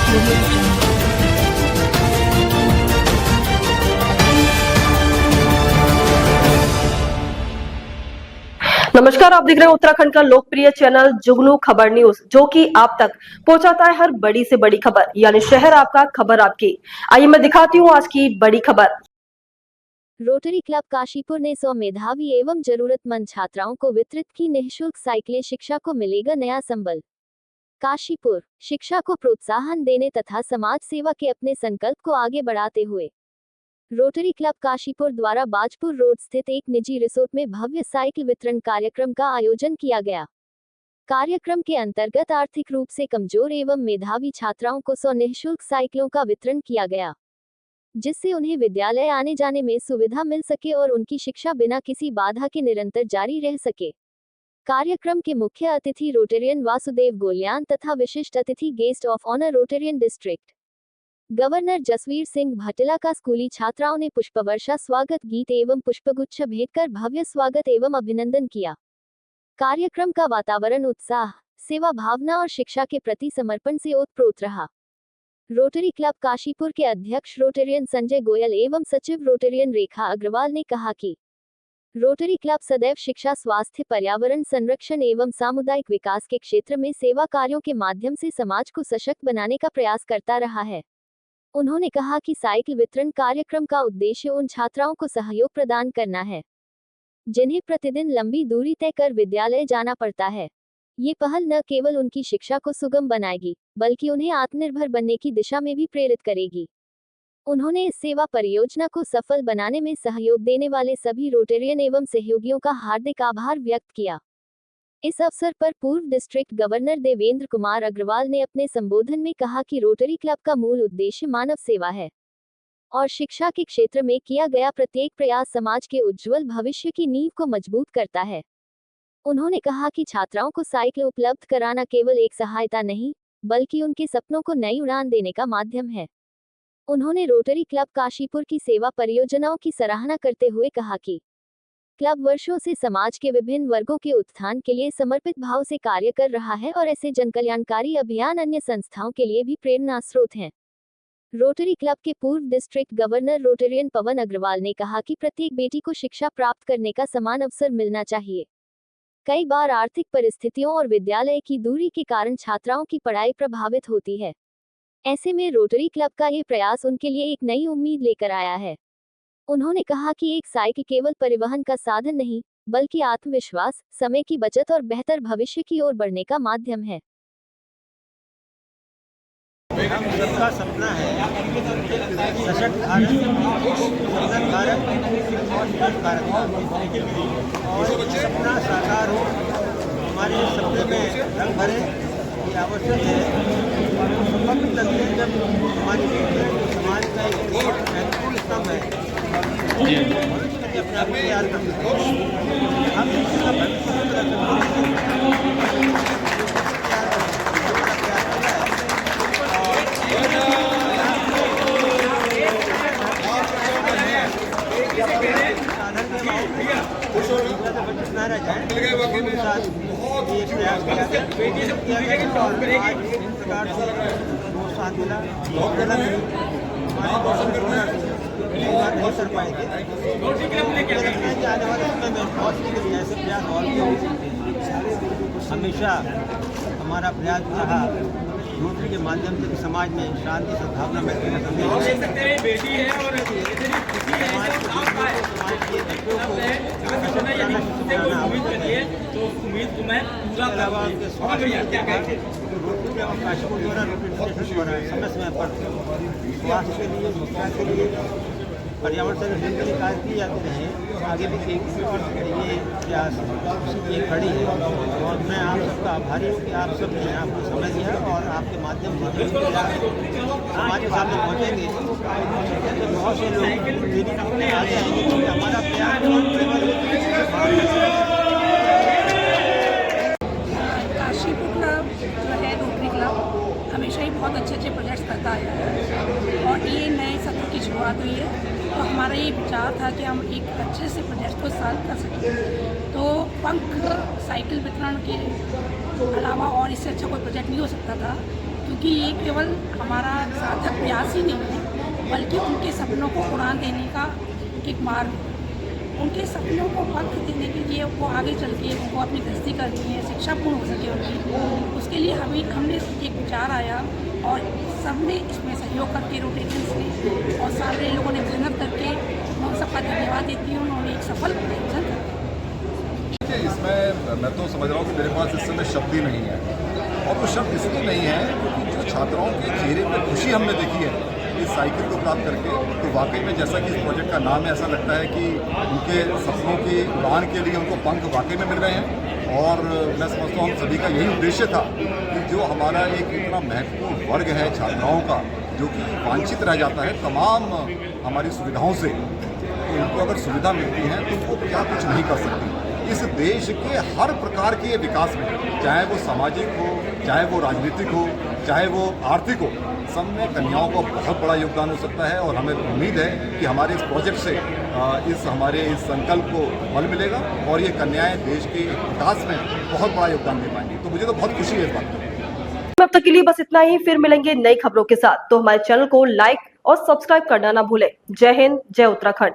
नमस्कार, आप देख रहे हैं उत्तराखंड का लोकप्रिय चैनल जुगनू खबर न्यूज, जो कि आप तक पहुंचाता है हर बड़ी से बड़ी खबर, यानी शहर आपका खबर आपकी। आइए मैं दिखाती हूं आज की बड़ी खबर। रोटरी क्लब काशीपुर ने 100 मेधावी एवं जरूरतमंद छात्राओं को वितरित की निःशुल्क साइकिलें। शिक्षा को मिलेगा नया संबल। काशीपुर शिक्षा को प्रोत्साहन देने तथा समाज सेवा के अपने संकल्प को आगे बढ़ाते हुए रोटरी क्लब काशीपुर द्वारा बाजपुर रोड स्थित एक निजी रिसोर्ट में भव्य साइकिल वितरण कार्यक्रम का आयोजन किया गया। कार्यक्रम के अंतर्गत आर्थिक रूप से कमजोर एवं मेधावी छात्राओं को 100 निःशुल्क साइकिलों का वितरण किया गया, जिससे उन्हें विद्यालय आने जाने में सुविधा मिल सके और उनकी शिक्षा बिना किसी बाधा के निरंतर जारी रह सके। कार्यक्रम के मुख्य अतिथि रोटेरियन वासुदेव गोल्यान तथा विशिष्ट अतिथि guest of honour Rotarian district governor Jasveer Singh Bhatila का स्कूली छात्राओं ने पुष्पवर्षा, स्वागत गीत एवं पुष्पगुच्छ भेंट कर भव्य स्वागत एवं अभिनंदन किया। कार्यक्रम का वातावरण उत्साह, सेवा भावना और शिक्षा के प्रति समर्पण से ओतप्रोत रहा। रोटरी क्लब काशीपुर के अध्यक्ष रोटेरियन संजय गोयल एवं सचिव रोटेरियन रेखा अग्रवाल ने कहा कि रोटरी क्लब सदैव शिक्षा, स्वास्थ्य, पर्यावरण संरक्षण एवं सामुदायिक विकास के क्षेत्र में सेवा कार्यों के माध्यम से समाज को सशक्त बनाने का प्रयास करता रहा है। उन्होंने कहा कि साइकिल वितरण कार्यक्रम का उद्देश्य उन छात्राओं को सहयोग प्रदान करना है जिन्हें प्रतिदिन लंबी दूरी तय कर विद्यालय जाना पड़ता है। ये पहल न केवल उनकी शिक्षा को सुगम बनाएगी, बल्कि उन्हें आत्मनिर्भर बनने की दिशा में भी प्रेरित करेगी। उन्होंने इस सेवा परियोजना को सफल बनाने में सहयोग देने वाले सभी रोटेरियन एवं सहयोगियों का हार्दिक आभार व्यक्त किया। इस अवसर पर पूर्व डिस्ट्रिक्ट गवर्नर देवेंद्र कुमार अग्रवाल ने अपने संबोधन में कहा कि रोटरी क्लब का मूल उद्देश्य मानव सेवा है और शिक्षा के क्षेत्र में किया गया प्रत्येक प्रयास समाज के उज्जवल भविष्य की नींव को मजबूत करता है। उन्होंने कहा कि छात्राओं को साइकिल उपलब्ध कराना केवल एक सहायता नहीं, बल्कि उनके सपनों को नई उड़ान देने का माध्यम है। उन्होंने रोटरी क्लब काशीपुर की सेवा परियोजनाओं की सराहना करते हुए कहा कि क्लब वर्षों से समाज के विभिन्न वर्गों के उत्थान के लिए समर्पित भाव से कार्य कर रहा है और ऐसे जनकल्याणकारी अभियान अन्य संस्थाओं के लिए भी प्रेरणा स्रोत हैं। रोटरी क्लब के पूर्व डिस्ट्रिक्ट गवर्नर रोटेरियन पवन अग्रवाल ने कहा कि प्रत्येक बेटी को शिक्षा प्राप्त करने का समान अवसर मिलना चाहिए। कई बार आर्थिक परिस्थितियों और विद्यालय की दूरी के कारण छात्राओं की पढ़ाई प्रभावित होती है। ऐसे में रोटरी क्लब का ये प्रयास उनके लिए एक नई उम्मीद लेकर आया है। उन्होंने कहा कि एक साइकिल केवल परिवहन का साधन नहीं, बल्कि आत्मविश्वास, समय की बचत और बेहतर भविष्य की ओर बढ़ने का माध्यम है। हम सबका सपना है सशक्त भारत, सुंदर भारत और स्वस्थ भारत और सपना साकार हो, हमारे सपने में रंग भरे, ये आवश्यक है। समग्र तस्वीर जब हमारी समाज का एक महत्वपूर्ण स्तंभ है, अपने आप तैयार कर सकते हैं। हम इसका साथ मिला नहीं कर पाएंगे। आने वाले समय में पहुँचने के लिए ऐसे प्रयास और भी हो सकते। हमेशा हमारा प्रयास रहा रोटरी के माध्यम से समाज में शांति सद्भावना में काशीपुर द्वारा समय समय पर स्वास्थ्य के लिए, शिक्षा के लिए, पर्यावरण संरक्षण के लिए कार्य किए जाते रहे। आगे भी ये प्रयास ये खड़ी है और मैं आप सबका आभारी हूँ कि आप सब ने आपको समय दिया और आपके माध्यम से समाज के सामने पहुँचेंगे तो बहुत से लोग आगे आएंगे क्योंकि हमारा प्रयास काशीपुर क्लब जो है रोटरी क्लब हमेशा ही बहुत अच्छे प्रोजेक्ट्स करता आया है और ये नए सत्र की शुरुआत हुई है। तो हमारा ये विचार था कि हम एक अच्छे से प्रोजेक्ट को सॉल्व कर सकें। तो पंख साइकिल वितरण के अलावा और इससे अच्छा कोई प्रोजेक्ट नहीं हो सकता था। क्योंकि ये केवल हमारा सार्थक प्रयास ही नहीं है, बल्कि उनके सपनों को उड़ान देने का एक मार्ग है। उनके सपनों को वक्त देने के लिए वो आगे चल के उनको अपनी गृहस्थी करनी है, शिक्षा पूर्ण हो सके उनकी, उसके लिए हमने एक विचार आया और सबने इसमें सहयोग करके रोटेरियंस ने और सारे लोगों ने मेहनत करके मैं सबका धन्यवाद देती हूँ। उन्होंने एक सफल आयोजन किया। इसमें मैं तो समझ रहा हूँ कि मेरे पास इस समय शब्द ही नहीं है, और वो शब्द इसलिए नहीं है क्योंकि जो छात्राओं के चेहरे पर खुशी हमने देखी है इस साइकिल को प्राप्त करके, तो वाकई में जैसा कि इस प्रोजेक्ट का नाम है, ऐसा लगता है कि उनके सपनों की उड़ान के लिए उनको पंख वाकई में मिल रहे हैं। और मैं समझता हूँ हम सभी का यही उद्देश्य था कि जो हमारा एक इतना महत्वपूर्ण वर्ग है छात्राओं का, जो कि वांछित रह जाता है तमाम हमारी सुविधाओं से, तो उनको अगर सुविधा मिलती है तो वो क्या कुछ नहीं कर सकती। इस देश के हर प्रकार के विकास में, चाहे वो सामाजिक हो, चाहे वो राजनीतिक हो, चाहे वो आर्थिक हो, सब में कन्याओं का बहुत बड़ा योगदान हो सकता है। और हमें उम्मीद है कि हमारे इस प्रोजेक्ट से इस संकल्प को बल मिलेगा और ये कन्याएं देश के विकास में बहुत बड़ा योगदान दे पाएंगी। तो मुझे तो बहुत खुशी है इस बात पर। अब तक के लिए बस इतना ही, फिर मिलेंगे नई खबरों के साथ। तो हमारे चैनल को लाइक और सब्सक्राइब करना ना भूलें। जय हिंद, जय उत्तराखंड।